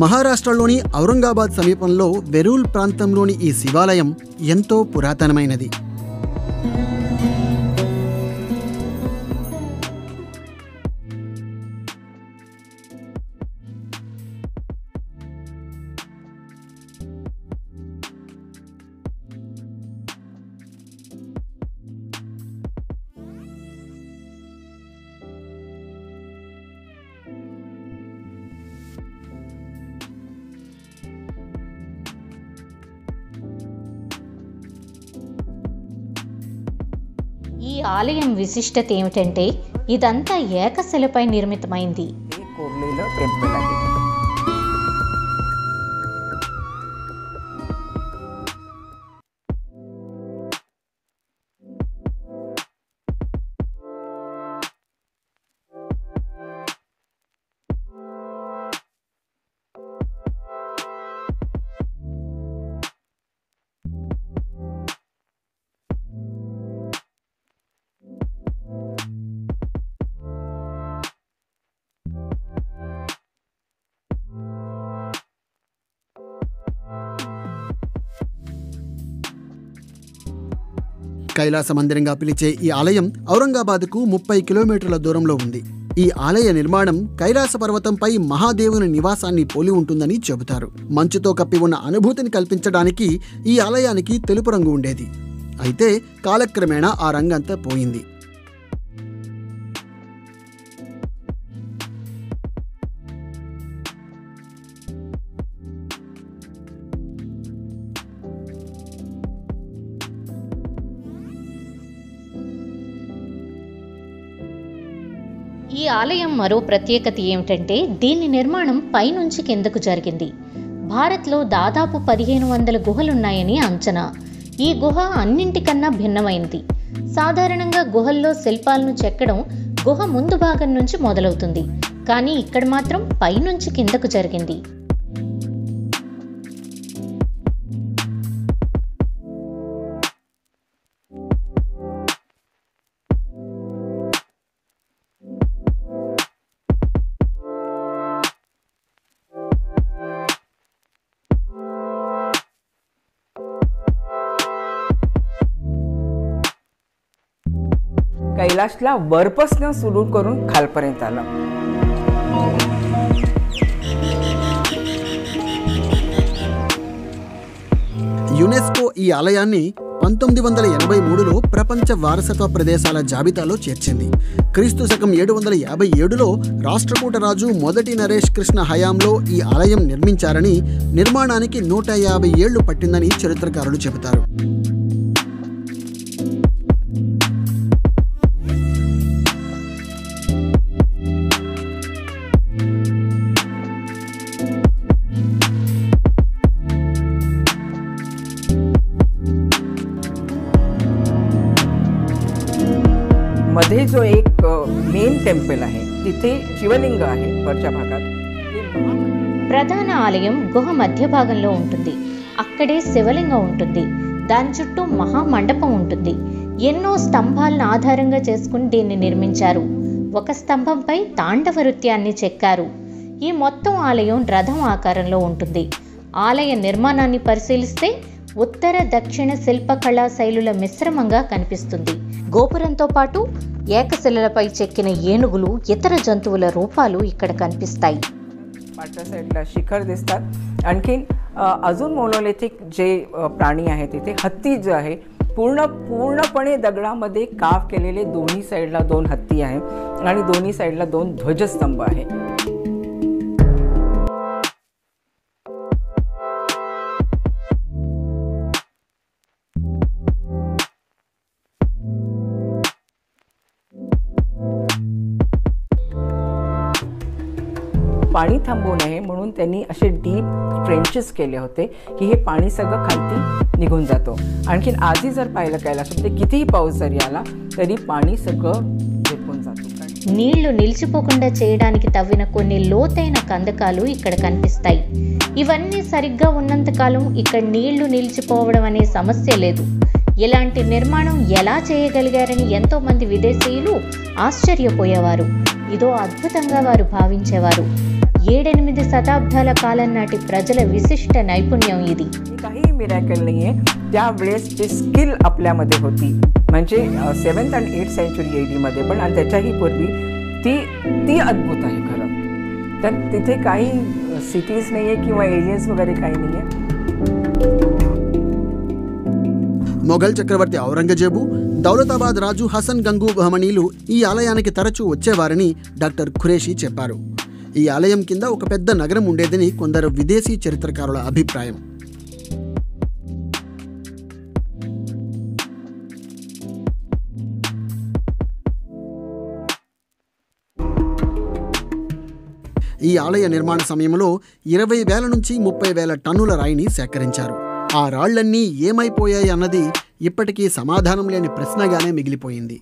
మహారాష్ట్రలోని ఔరంగాబాద్ సమీపంలో వెరూల్ ప్రాంతంలోని ఈ శివాలయం ఎంతో పురాతనమైనది. ఈ ఆలయం విశిష్టత ఏమిటంటే ఇదంతా ఏకశిలపై నిర్మితమైంది. కైలాస మందిరంగా పిలిచే ఈ ఆలయం ఔరంగాబాద్కు 30 కిలోమీటర్ల దూరంలో ఉంది. ఈ ఆలయ నిర్మాణం కైలాస పర్వతంపై మహాదేవుని నివాసాన్ని పోలి ఉంటుందని చెబుతారు. మంచుతో కప్పి ఉన్న అనుభూతిని కల్పించడానికి ఈ ఆలయానికి తెలుపు రంగు ఉండేది. అయితే కాలక్రమేణా ఆ రంగంతా పోయింది. ఈ ఆలయం మరో ప్రత్యేకత ఏమిటంటే దీని నిర్మాణం పైనుంచి కిందకు జరిగింది. భారత్లో దాదాపు 1500 గుహలున్నాయని అంచనా. ఈ గుహ అన్నింటికన్నా భిన్నమైనది. సాధారణంగా గుహల్లో శిల్పాలను చెక్కడం గుహ ముందు భాగం నుంచి మొదలవుతుంది. కానీ ఇక్కడ మాత్రం పైనుంచి కిందకు జరిగింది. कैलासला वरपासून सुरू करून खालपर्यंत आलं. యునెస్కో ఈ ఆలయాన్ని 1983లో ప్రపంచ వారసత్వ ప్రదేశాల జాబితాలో చేర్చింది. క్రీస్తు శకం 757లో రాష్ట్రకూట రాజు మొదటి నరేష్ కృష్ణ హయాంలో ఈ ఆలయం నిర్మించారని, నిర్మాణానికి 150 ఏళ్లు పట్టిందని చరిత్రకారులు చెబుతారు. मध्ये जो एक मेन टेम्पल आहे तिथे शिवलिंग आहे वरच्या भागात. ప్రధాన ఆలయం గుహ మధ్య భాగంలో ఉంటుంది. అక్కడే శివలింగం ఉంటుంది. దాని చుట్టూ మహామండపం ఉంటుంది. ఎన్నో స్తంభాలను ఆధారంగా చేసుకుని దీన్ని నిర్మించారు. ఒక స్తంభంపై తాండవ నృత్యాన్ని చెక్కారు. ఈ మొత్తం ఆలయం రథం ఆకారంలో ఉంటుంది. ఆలయ నిర్మాణాన్ని పరిశీలిస్తే ఉత్తర దక్షిణ శిల్పకళా శైలుల మిశ్రమంగా కనిపిస్తుంది. గోపురంతో పాటు ఏకశిలలపై చెక్కిన ఏనుగులు, ఇతర జంతువుల రూపాలు ఇక్కడ కనిపిస్తాయి. पाठच्या साईडला शिखर दिसतात. आणखीन अजून मोनोलिथिक जे प्राणी आहेत तिथे हत्ती जो आहे पूर्णपणे दगडामध्ये काव केलेले दोन्ही साईडला 2 हत्ती आहे आणि दोन्ही साईडला 2 ध्वजस्तंभ आहे. पाणी थांबू नये म्हणून त्यांनी असे डीप ट्रेंचेस केले होते की हे पाणी सगळं खालती निघून जातो. आणखीन आधी जर पाहिलं कैलासमध्ये कितीही पाऊस जरी आला तरी पाणी सगळं झेपून जातो. నీళ్లు నిలిచిపోకుండా చేయడానికి తవ్విన కొన్ని లోతైన కందకాలు ఇక్కడ కనిపిస్తాయి. ఇవన్నీ సరిగ్గా ఉన్నంతకాలం ఇక్కడ నీళ్లు నిలిచిపోవడం అనే సమస్య లేదు. ఇలాంటి నిర్మాణం ఎలా చేయగలిగారని ఎంతో మంది విదేశీయులు ఆశ్చర్యపోయేవారు. ఇదో అద్భుతంగా వారు భావించేవారు. 7-8 శతాబ్దాల కాలం నాటి ప్రజల విశిష్ట నైపుణ్యం ఇది. काही मिरॅकल नाही आहे. त्यावेळेस जे स्किल आपल्यामध्ये होती म्हणजे 7th and 8th century AD मध्ये पण आणि त्याच्याही पूर्वी ती अद्भुत आहे खरं तर. तिथे काही सिटीज नाही आहे किंवा एलियन्स वगैरे काही नाही आहे. మొఘల్ చక్రవర్తి ఔరంగజేబు, దౌలతాబాద్ రాజు హసన్ గంగు బహమనీలు ఈ ఆలయానికి తరచూ వచ్చేవారని డాక్టర్ ఖురేషీ చెప్పారు. ఈ ఆలయం కింద ఒక పెద్ద నగరం ఉండేదని కొందరు విదేశీ చరిత్రకారుల అభిప్రాయం. ఈ ఆలయ నిర్మాణ సమయంలో 20,000 నుంచి 30,000 టన్నుల రాయిని సేకరించారు. ఆ రాళ్లన్నీ ఏమైపోయాయి అన్నది ఇప్పటికీ సమాధానం లేని ప్రశ్నగానే మిగిలిపోయింది.